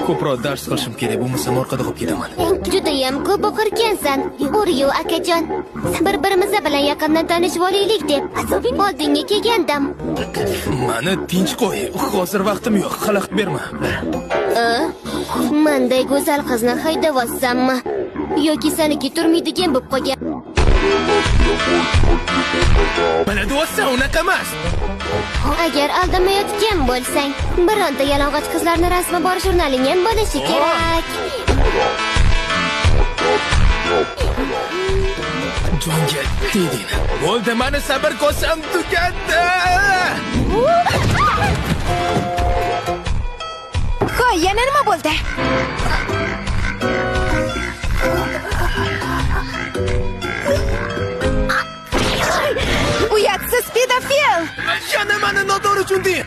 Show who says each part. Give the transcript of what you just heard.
Speaker 1: Ko'proq dars qilishim kerak, bo'lmasam orqada qolib ketaman.
Speaker 2: Judayam ko'p o'qirkansan, O'ryu akajon. Bir-birimiz bilan yaqindan tanishib olaylik deb oldinga kelgandim.
Speaker 1: Mani tinch qo'y. Hozir vaqtim yo'q. Xalaqit berma.
Speaker 2: Menday go'zal qizni haydavotsammi yoki seniki turmaydigan bo'lib qolgan?
Speaker 1: Mana do'stsan, unaqa emas.
Speaker 2: Agar aldamayotgan bo'lsang, bironta yalang'och qizlarning rasmi bor jurnaling ham bo'lishi kerak.
Speaker 1: Jonga tegding. Bo'ldi, mani sabr kosam tugadi.
Speaker 3: Hoy, yana nima bo'ldi? Uyatsiz pedofil!
Speaker 1: Yana mani noto'g'ri tushunding.